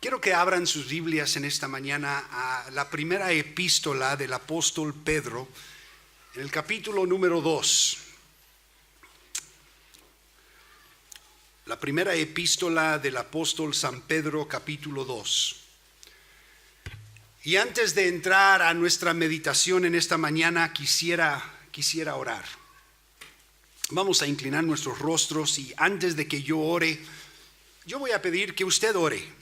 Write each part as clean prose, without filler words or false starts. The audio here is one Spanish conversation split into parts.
Quiero que abran sus Biblias en esta mañana a la primera epístola del apóstol Pedro, en el capítulo número 2. La primera epístola del apóstol San Pedro, capítulo 2. Y antes de entrar a nuestra meditación en esta mañana, quisiera orar. Vamos a inclinar nuestros rostros y antes de que yo ore, yo voy a pedir que usted ore.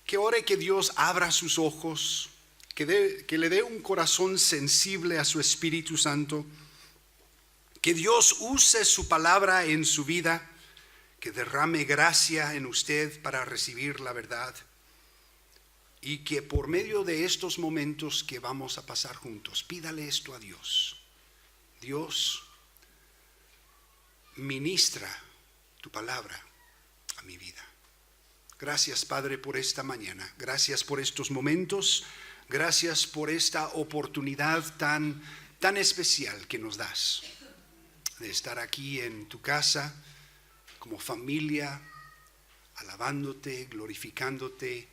Que ore que Dios abra sus ojos, que le dé un corazón sensible a su Espíritu Santo, que Dios use su palabra en su vida, que derrame gracia en usted para recibir la verdad y que por medio de estos momentos que vamos a pasar juntos, pídale esto a Dios. Dios, ministra tu palabra a mi vida. Gracias, Padre, por esta mañana. Gracias por estos momentos. Gracias por esta oportunidad tan especial que nos das de estar aquí en tu casa como familia, alabándote, glorificándote,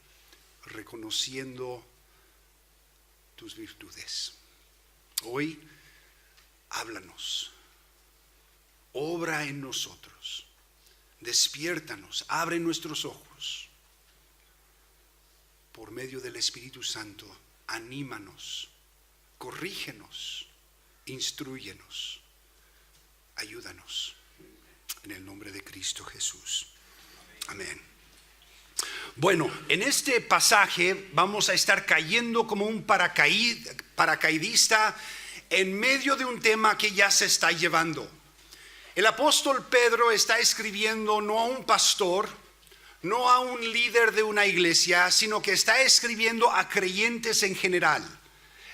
reconociendo tus virtudes. Hoy, háblanos, obra en nosotros, despiértanos, abre nuestros ojos. Por medio del Espíritu Santo, anímanos, corrígenos, instrúyenos, ayúdanos. En el nombre de Cristo Jesús. Amén. Bueno, en este pasaje vamos a estar cayendo como un paracaidista en medio de un tema que ya se está llevando. El apóstol Pedro está escribiendo no a un pastor, no a un líder de una iglesia, sino que está escribiendo a creyentes en general.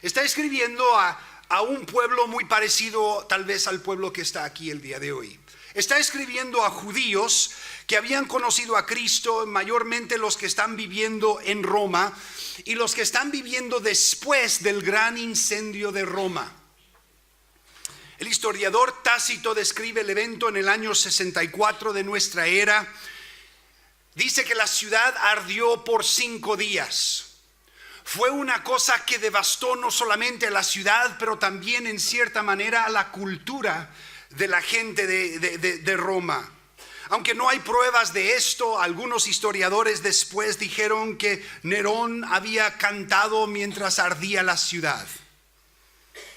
Está escribiendo a un pueblo muy parecido tal vez al pueblo que está aquí el día de hoy. Está escribiendo a judíos que habían conocido a Cristo, mayormente los que están viviendo en Roma y los que están viviendo después del gran incendio de Roma. El historiador Tácito describe el evento en el año 64 de nuestra era. Dice que la ciudad ardió por 5 días. Fue una cosa que devastó no solamente a la ciudad, pero también en cierta manera a la cultura de la gente de Roma. Aunque no hay pruebas de esto, algunos historiadores después dijeron que Nerón había cantado mientras ardía la ciudad.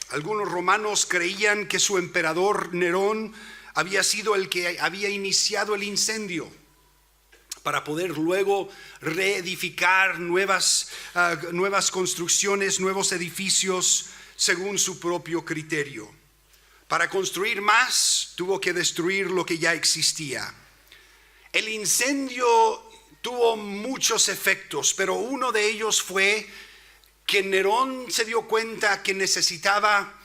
Algunos romanos creían que su emperador Nerón había sido el que había iniciado el incendio, para poder luego reedificar nuevas construcciones, nuevos edificios según su propio criterio. Para construir más, tuvo que destruir lo que ya existía. El incendio tuvo muchos efectos, pero uno de ellos fue que Nerón se dio cuenta que necesitaba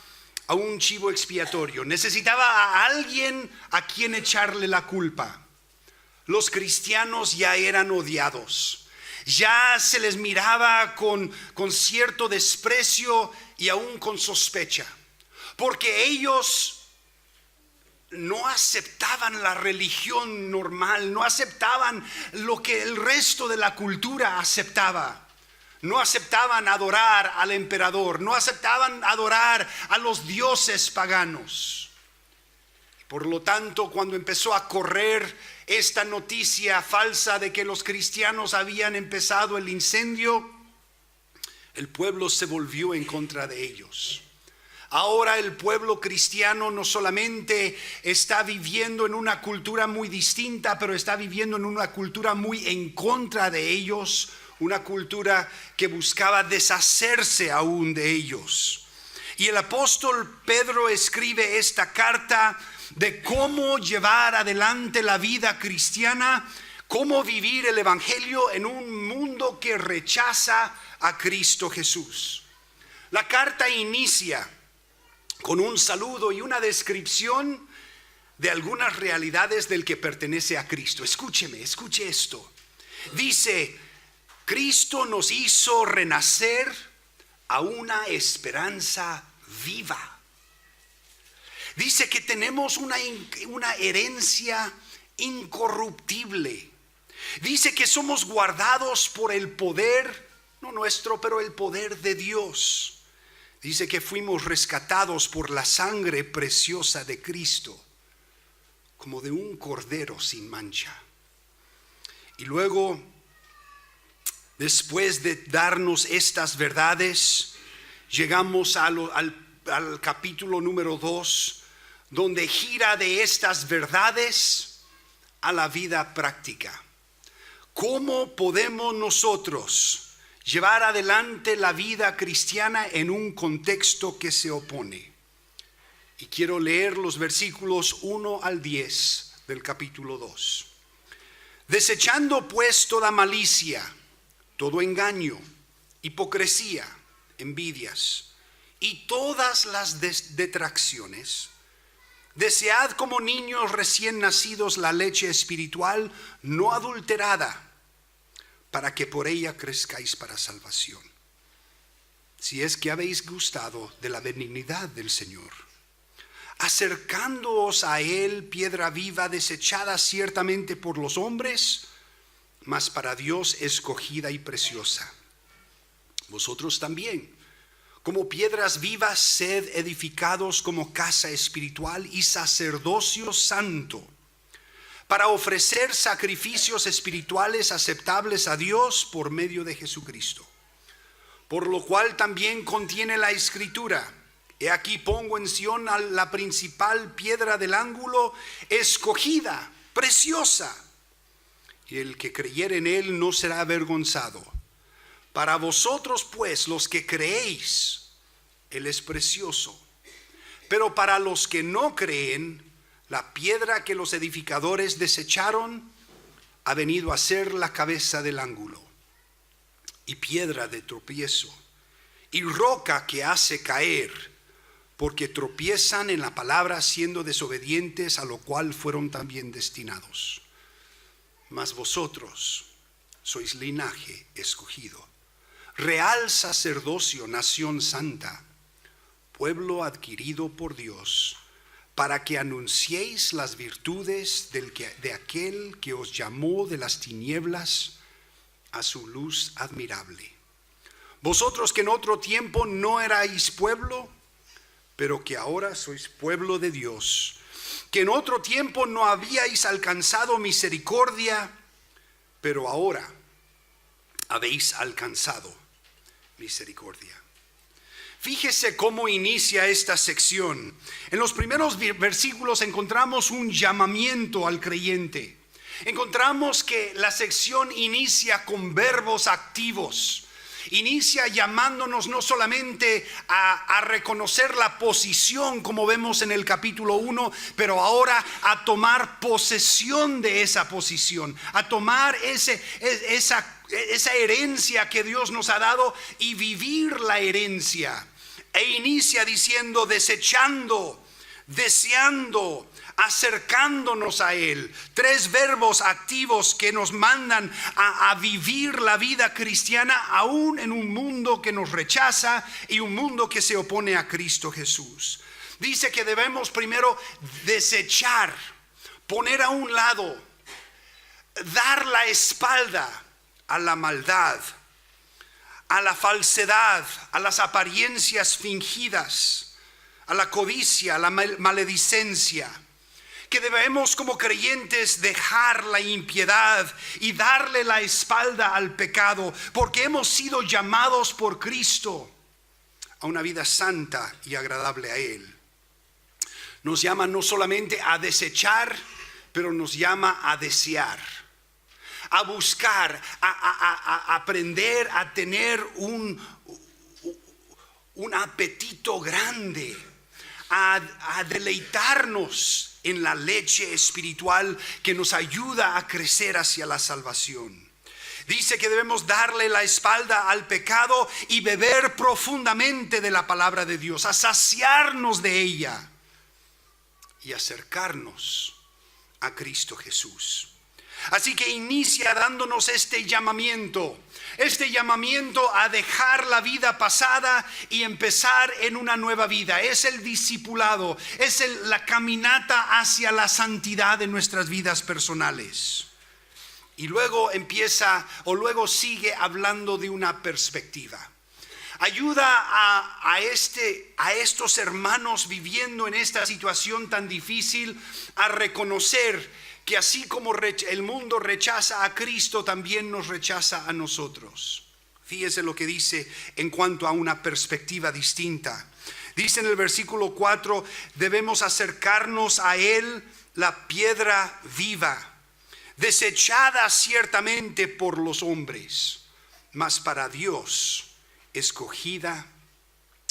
a un chivo expiatorio, necesitaba a alguien a quien echarle la culpa. Los cristianos ya eran odiados, ya se les miraba con cierto desprecio y aún con sospecha, porque ellos no aceptaban la religión normal, no aceptaban lo que el resto de la cultura aceptaba. No aceptaban adorar al emperador, no aceptaban adorar a los dioses paganos. Por lo tanto, cuando empezó a correr esta noticia falsa de que los cristianos habían empezado el incendio, el pueblo se volvió en contra de ellos. Ahora el pueblo cristiano no solamente está viviendo en una cultura muy distinta, pero está viviendo en una cultura muy en contra de ellos, una cultura que buscaba deshacerse aún de ellos. Y el apóstol Pedro escribe esta carta de cómo llevar adelante la vida cristiana, cómo vivir el evangelio en un mundo que rechaza a Cristo Jesús. La carta inicia con un saludo y una descripción de algunas realidades del que pertenece a Cristo. Escuche esto. Dice: Cristo nos hizo renacer a una esperanza viva. Dice que tenemos una herencia incorruptible. Dice que somos guardados por el poder, no nuestro, pero el poder de Dios. Dice que fuimos rescatados por la sangre preciosa de Cristo, como de un cordero sin mancha. Y luego, después de darnos estas verdades, llegamos al capítulo número 2, donde gira de estas verdades a la vida práctica. ¿Cómo podemos nosotros llevar adelante la vida cristiana en un contexto que se opone? Y quiero leer los versículos 1 al 10 del capítulo 2. Desechando pues toda malicia, todo engaño, hipocresía, envidias y todas las detracciones, desead como niños recién nacidos la leche espiritual no adulterada, para que por ella crezcáis para salvación, si es que habéis gustado de la benignidad del Señor, acercándoos a Él, piedra viva, desechada ciertamente por los hombres, mas para Dios escogida y preciosa. Vosotros también, como piedras vivas, sed edificados como casa espiritual y sacerdocio santo, para ofrecer sacrificios espirituales aceptables a Dios por medio de Jesucristo. Por lo cual también contiene la Escritura: he aquí pongo en Sión a la principal piedra del ángulo, escogida, preciosa, y el que creyere en él no será avergonzado. Para vosotros pues, los que creéis, él es precioso, pero para los que no creen, la piedra que los edificadores desecharon ha venido a ser la cabeza del ángulo, y piedra de tropiezo, y roca que hace caer, porque tropiezan en la palabra siendo desobedientes, a lo cual fueron también destinados. Mas vosotros sois linaje escogido, real sacerdocio, nación santa, pueblo adquirido por Dios, para que anunciéis las virtudes de aquel que os llamó de las tinieblas a su luz admirable. Vosotros que en otro tiempo no erais pueblo, pero que ahora sois pueblo de Dios, que en otro tiempo no habíais alcanzado misericordia, pero ahora habéis alcanzado misericordia. Fíjese cómo inicia esta sección. En los primeros versículos encontramos un llamamiento al creyente. Encontramos que la sección inicia con verbos activos. Inicia llamándonos no solamente a reconocer la posición, como vemos en el capítulo 1, pero ahora a tomar posesión de esa posición, a tomar esa herencia que Dios nos ha dado y vivir la herencia. E inicia diciendo: desechando, deseando, acercándonos a Él. Tres verbos activos que nos mandan a vivir la vida cristiana aún en un mundo que nos rechaza y un mundo que se opone a Cristo Jesús. Dice que debemos primero desechar, poner a un lado, dar la espalda a la maldad, a la falsedad, a las apariencias fingidas, a la codicia, a la maledicencia. Que debemos como creyentes dejar la impiedad y darle la espalda al pecado, porque hemos sido llamados por Cristo a una vida santa y agradable a Él. Nos llama no solamente a desechar, pero nos llama a desear, a buscar, a aprender a tener un apetito grande, a deleitarnos en la leche espiritual que nos ayuda a crecer hacia la salvación. Dice que debemos darle la espalda al pecado y beber profundamente de la palabra de Dios, a saciarnos de ella y acercarnos a Cristo Jesús. Así que inicia dándonos este llamamiento a dejar la vida pasada y empezar en una nueva vida. Es el discipulado, es la caminata hacia la santidad de nuestras vidas personales. Y luego luego sigue hablando de una perspectiva. Ayuda a estos hermanos viviendo en esta situación tan difícil a reconocer que así como el mundo rechaza a Cristo, también nos rechaza a nosotros. Fíjese lo que dice en cuanto a una perspectiva distinta. Dice en el versículo 4, debemos acercarnos a Él, la piedra viva, desechada ciertamente por los hombres, mas para Dios escogida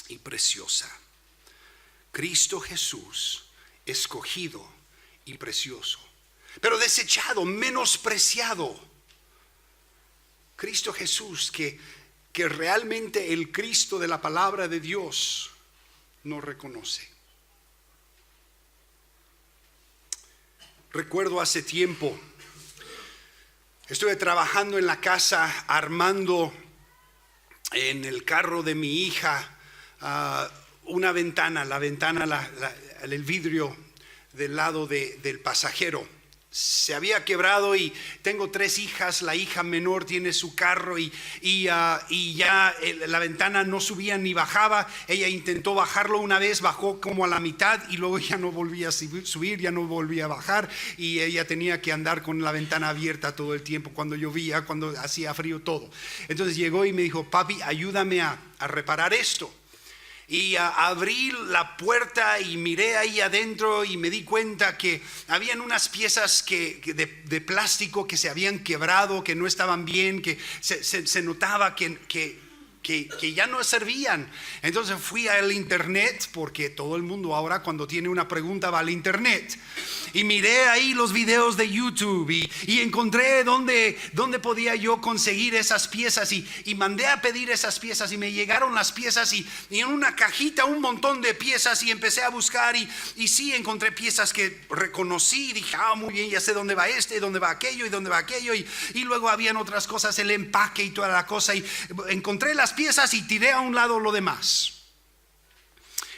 y preciosa. Cristo Jesús, escogido y precioso, pero desechado, menospreciado. Cristo Jesús, que realmente el Cristo de la palabra de Dios no reconoce. Recuerdo hace tiempo, estuve trabajando en la casa armando en el carro de mi hija una ventana, el vidrio del lado del pasajero se había quebrado, y tengo 3 hijas. La hija menor tiene su carro y ya la ventana no subía ni bajaba. Ella intentó bajarlo una vez, bajó como a la mitad y luego ya no volvía a subir, ya no volvía a bajar, y ella tenía que andar con la ventana abierta todo el tiempo, cuando llovía, cuando hacía frío, todo. Entonces llegó y me dijo: papi, ayúdame a reparar esto. Y abrí la puerta y miré ahí adentro y me di cuenta que habían unas piezas de plástico que se habían quebrado, que no estaban bien, que se notaba que ya no servían. Entonces fui al internet, porque todo el mundo ahora cuando tiene una pregunta va al internet, y miré ahí los videos de YouTube y encontré dónde podía yo conseguir esas piezas, y mandé a pedir esas piezas, y me llegaron las piezas y en una cajita un montón de piezas, y empecé a buscar y sí encontré piezas que reconocí y dije: muy bien, ya sé dónde va dónde va aquello y dónde va aquello, y luego habían otras cosas, el empaque y toda la cosa, y encontré las piezas y tiré a un lado lo demás.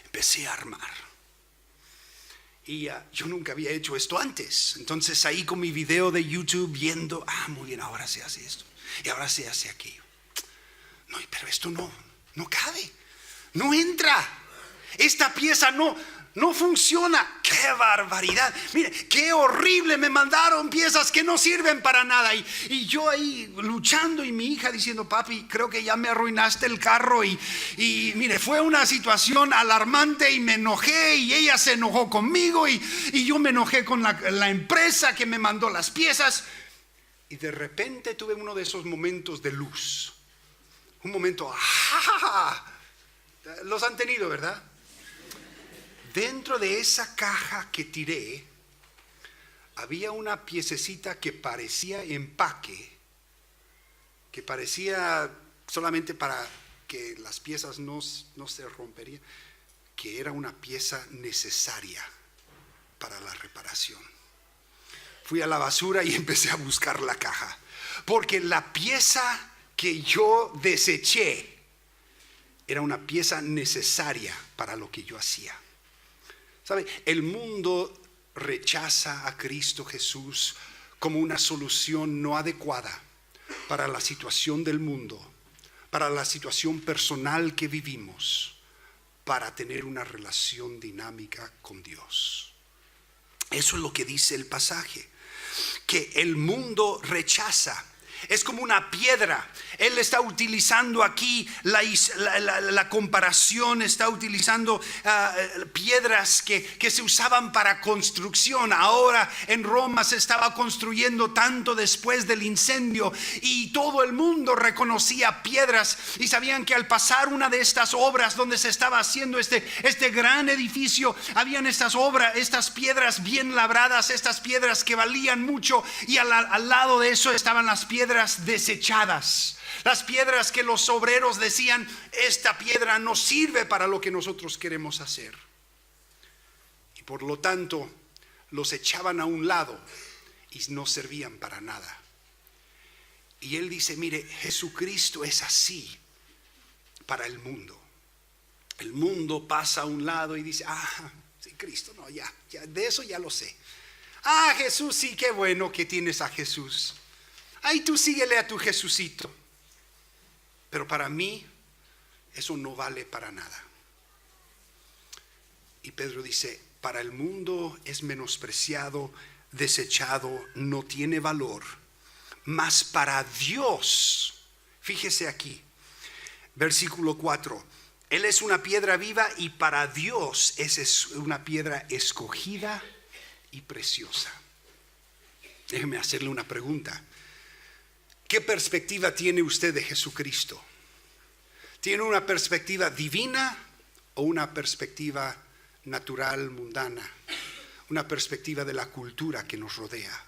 Empecé a armar. Y yo nunca había hecho esto antes. Entonces ahí con mi video de YouTube viendo: muy bien, ahora se hace esto y ahora se hace aquello. No, pero esto no cabe, no entra. Esta pieza no funciona. ¡Qué barbaridad! Mire, qué horrible, me mandaron piezas que no sirven para nada. Y yo ahí luchando, y mi hija diciendo: papi, creo que ya me arruinaste el carro. Y mire, fue una situación alarmante, y me enojé, y ella se enojó conmigo, y yo me enojé con la empresa que me mandó las piezas. Y de repente tuve uno de esos momentos de luz. Un momento, los han tenido, ¿verdad? Dentro de esa caja que tiré había una piececita que parecía empaque, que parecía solamente para que las piezas no se romperían, que era una pieza necesaria para la reparación. Fui a la basura y empecé a buscar la caja, porque la pieza que yo deseché era una pieza necesaria para lo que yo hacía. ¿Sabe? El mundo rechaza a Cristo Jesús como una solución no adecuada para la situación del mundo, para la situación personal que vivimos, para tener una relación dinámica con Dios. Eso es lo que dice el pasaje, que el mundo rechaza. Es como una piedra. Él está utilizando aquí la comparación, está utilizando piedras que se usaban para construcción. Ahora en Roma se estaba construyendo tanto después del incendio, y todo el mundo reconocía piedras, y sabían que al pasar una de estas obras donde se estaba haciendo este gran edificio, habían estas piedras bien labradas, estas piedras que valían mucho, y al lado de eso estaban las piedras desechadas, las piedras que los obreros decían: esta piedra no sirve para lo que nosotros queremos hacer, y por lo tanto los echaban a un lado y no servían para nada. Y él dice: mire, Jesucristo es así para el mundo. El mundo pasa a un lado y dice: sí, Cristo, no, ya de eso ya lo sé. Jesús, sí, qué bueno que tienes a Jesús. Ahí tú síguele a tu Jesucito. Pero para mí eso no vale para nada. Y Pedro dice, para el mundo es menospreciado, desechado, no tiene valor. Mas para Dios, fíjese aquí, versículo 4, Él es una piedra viva y para Dios es una piedra escogida y preciosa. Déjeme hacerle una pregunta. ¿Qué perspectiva tiene usted de Jesucristo? ¿Tiene una perspectiva divina o una perspectiva natural, mundana? Una perspectiva de la cultura que nos rodea.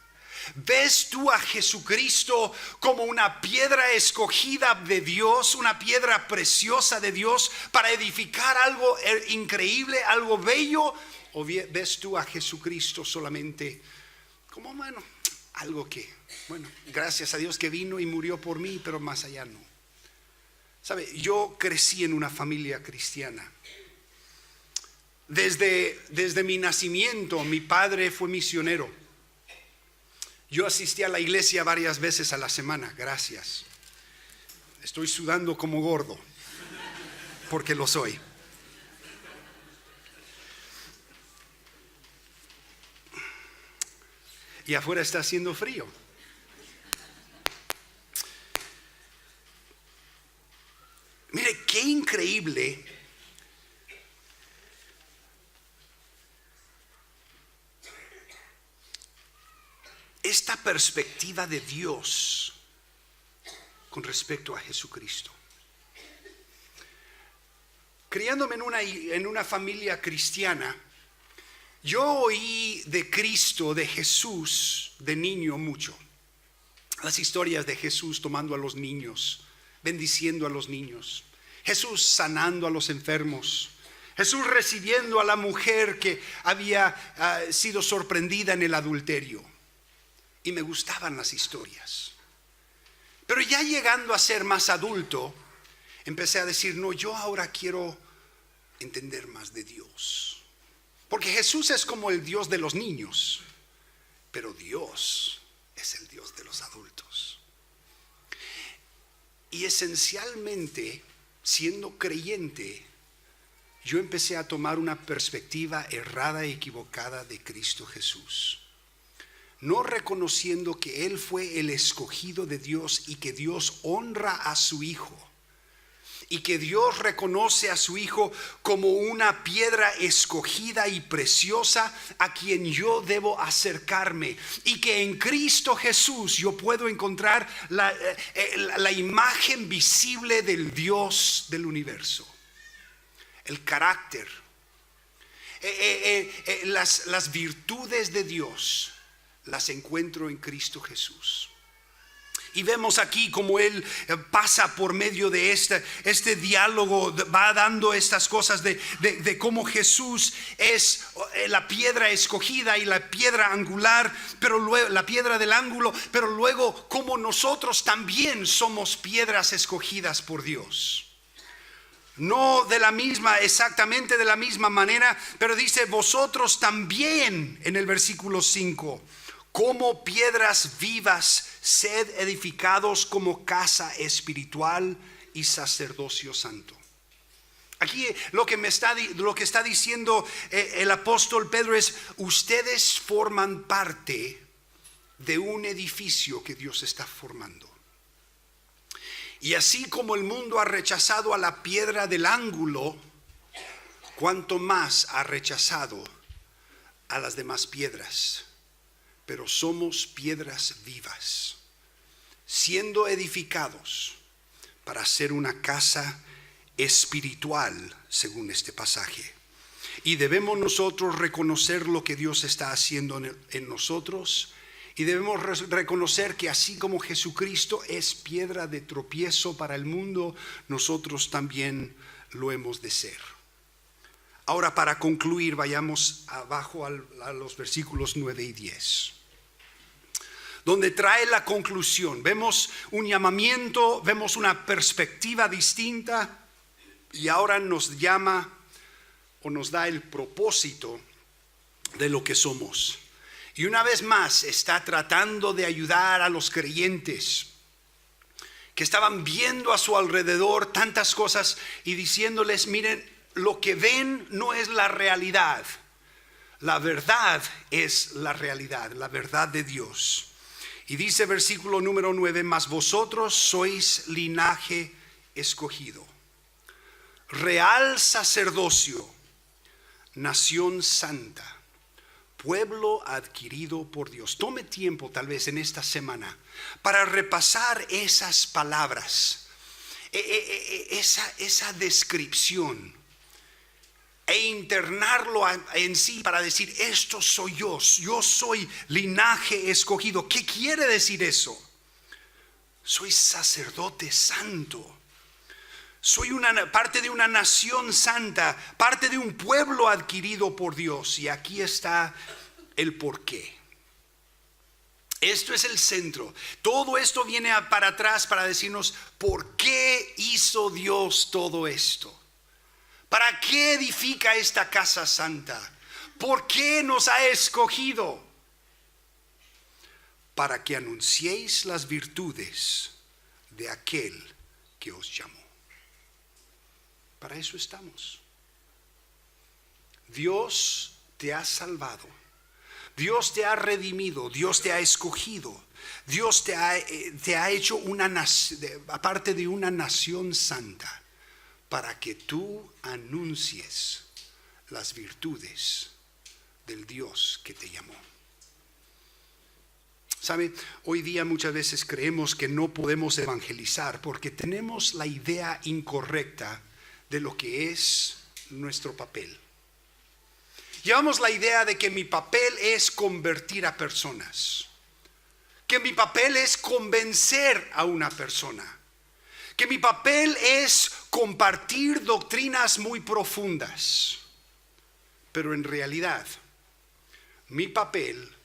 ¿Ves tú a Jesucristo como una piedra escogida de Dios, una piedra preciosa de Dios para edificar algo increíble, algo bello? ¿O ves tú a Jesucristo solamente como, bueno, algo que, bueno, gracias a Dios que vino y murió por mí, pero más allá no? ¿Sabe? Yo crecí en una familia cristiana. Desde mi nacimiento, mi padre fue misionero. Yo asistí a la iglesia varias veces a la semana, gracias. Estoy sudando como gordo, porque lo soy. Y afuera está haciendo frío. Mire, qué increíble. Esta perspectiva de Dios con respecto a Jesucristo. Criándome en una familia cristiana, yo oí de Cristo, de Jesús, de niño mucho. Las historias de Jesús tomando a los niños, bendiciendo a los niños, Jesús sanando a los enfermos, Jesús recibiendo a la mujer que había sido sorprendida en el adulterio. Y me gustaban las historias. Pero ya llegando a ser más adulto, empecé a decir, no, yo ahora quiero entender más de Dios. Porque Jesús es como el Dios de los niños, pero Dios es el Dios de los adultos. Y esencialmente, siendo creyente, yo empecé a tomar una perspectiva errada y equivocada de Cristo Jesús. No reconociendo que Él fue el escogido de Dios y que Dios honra a su Hijo. Y que Dios reconoce a su Hijo como una piedra escogida y preciosa a quien yo debo acercarme. Y que en Cristo Jesús yo puedo encontrar la imagen visible del Dios del universo. El carácter, las virtudes de Dios las encuentro en Cristo Jesús. Y vemos aquí como Él pasa por medio de este diálogo, va dando estas cosas de cómo Jesús es la piedra escogida y la piedra angular, pero luego la piedra del ángulo, pero luego como nosotros también somos piedras escogidas por Dios. No de la misma, exactamente de la misma manera, pero dice vosotros también en el versículo 5. Como piedras vivas, sed edificados como casa espiritual y sacerdocio santo. Aquí lo que está diciendo el apóstol Pedro es: ustedes forman parte de un edificio que Dios está formando. Y así como el mundo ha rechazado a la piedra del ángulo, cuanto más ha rechazado a las demás piedras. Pero somos piedras vivas, siendo edificados para hacer una casa espiritual, según este pasaje. Y debemos nosotros reconocer lo que Dios está haciendo en nosotros. Y debemos reconocer que así como Jesucristo es piedra de tropiezo para el mundo, nosotros también lo hemos de ser. Ahora, para concluir, vayamos abajo a los versículos 9 y 10. Donde trae la conclusión. Vemos un llamamiento, vemos una perspectiva distinta y ahora nos llama o nos da el propósito de lo que somos. Y una vez más está tratando de ayudar a los creyentes que estaban viendo a su alrededor tantas cosas y diciéndoles, miren, lo que ven no es la realidad. La verdad es la realidad, la verdad de Dios. Y dice versículo número 9, mas vosotros sois linaje escogido, real sacerdocio, nación santa, pueblo adquirido por Dios. Tome tiempo tal vez en esta semana para repasar esas palabras, esa descripción, e internarlo en sí para decir, esto soy yo soy linaje escogido. ¿Qué quiere decir eso? Soy sacerdote santo. Soy parte de una nación santa, parte de un pueblo adquirido por Dios. Y aquí está el porqué. Esto es el centro. Todo esto viene para atrás para decirnos por qué hizo Dios todo esto. ¿Para qué edifica esta casa santa? ¿Por qué nos ha escogido? Para que anunciéis las virtudes de aquel que os llamó. Para eso estamos. Dios te ha salvado. Dios te ha redimido. Dios te ha escogido. Dios te ha hecho aparte de una nación santa, para que tú anuncies las virtudes del Dios que te llamó. ¿Sabe? Hoy día muchas veces creemos que no podemos evangelizar porque tenemos la idea incorrecta de lo que es nuestro papel. Llevamos la idea de que mi papel es convertir a personas, que mi papel es convencer a una persona, que mi papel es compartir doctrinas muy profundas. Pero en realidad, mi papel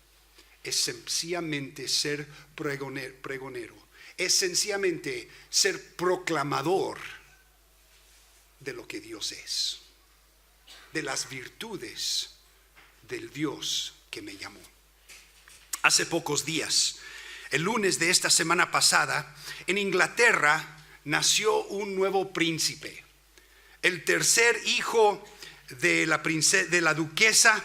es sencillamente ser pregonero, es sencillamente ser proclamador de lo que Dios es, de las virtudes del Dios que me llamó. Hace pocos días, el lunes de esta semana pasada, en Inglaterra nació un nuevo príncipe, el tercer hijo de la duquesa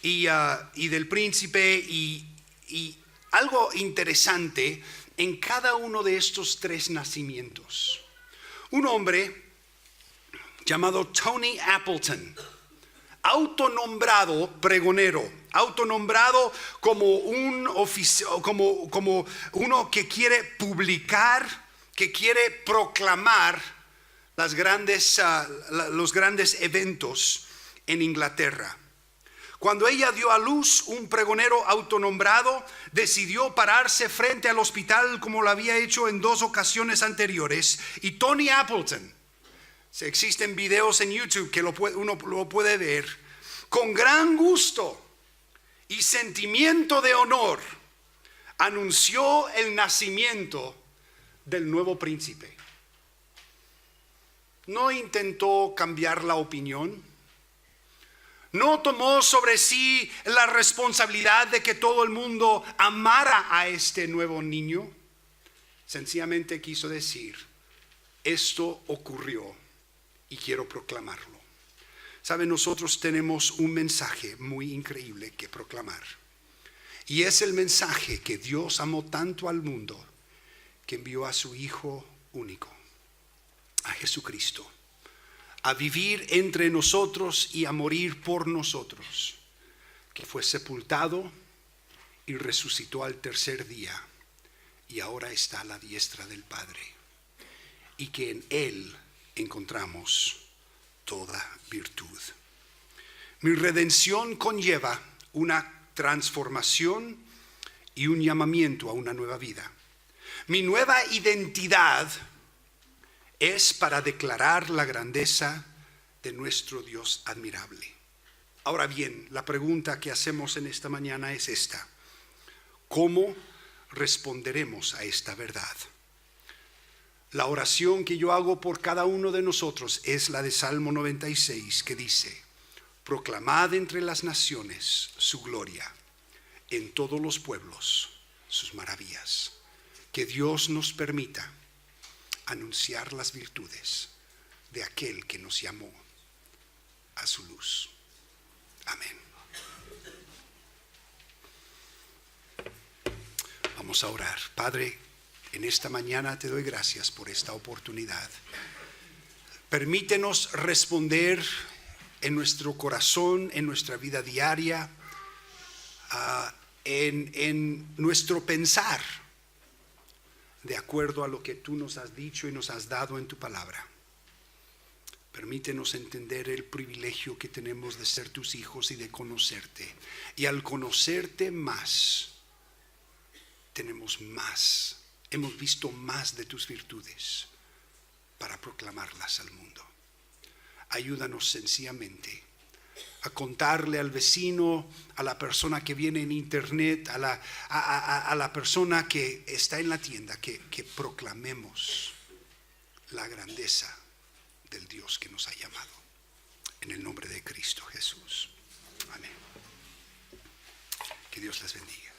y del príncipe. Y algo interesante en cada uno de estos tres nacimientos: un hombre llamado Tony Appleton, autonombrado pregonero, autonombrado como como uno que quiere publicar, que quiere proclamar los grandes eventos en Inglaterra. Cuando ella dio a luz, un pregonero autonombrado decidió pararse frente al hospital como lo había hecho en 2 ocasiones anteriores, y Tony Appleton, existen videos en YouTube que uno lo puede ver, con gran gusto y sentimiento de honor anunció el nacimiento del nuevo príncipe. No intentó cambiar la opinión, no tomó sobre sí la responsabilidad de que todo el mundo amara a este nuevo niño. Sencillamente quiso decir, esto ocurrió y quiero proclamarlo. Saben, nosotros tenemos un mensaje muy increíble que proclamar. Y es el mensaje que Dios amó tanto al mundo que envió a su Hijo único, a Jesucristo, a vivir entre nosotros y a morir por nosotros, que fue sepultado y resucitó al tercer día y ahora está a la diestra del Padre, y que en Él encontramos toda virtud. Mi redención conlleva una transformación y un llamamiento a una nueva vida. Mi nueva identidad es para declarar la grandeza de nuestro Dios admirable. Ahora bien, la pregunta que hacemos en esta mañana es esta: ¿cómo responderemos a esta verdad? La oración que yo hago por cada uno de nosotros es la de Salmo 96, que dice: proclamad entre las naciones su gloria, en todos los pueblos sus maravillas. Que Dios nos permita anunciar las virtudes de aquel que nos llamó a su luz. Amén. Vamos a orar. Padre, en esta mañana te doy gracias por esta oportunidad. Permítenos responder en nuestro corazón, en nuestra vida diaria, en nuestro pensar, de acuerdo a lo que tú nos has dicho y nos has dado en tu palabra. Permítenos entender el privilegio que tenemos de ser tus hijos y de conocerte. Y al conocerte más, tenemos más, hemos visto más de tus virtudes para proclamarlas al mundo. Ayúdanos sencillamente a contarle al vecino, a la persona que viene en internet, a la persona que está en la tienda, que proclamemos la grandeza del Dios que nos ha llamado. En el nombre de Cristo Jesús. Amén. Que Dios les bendiga.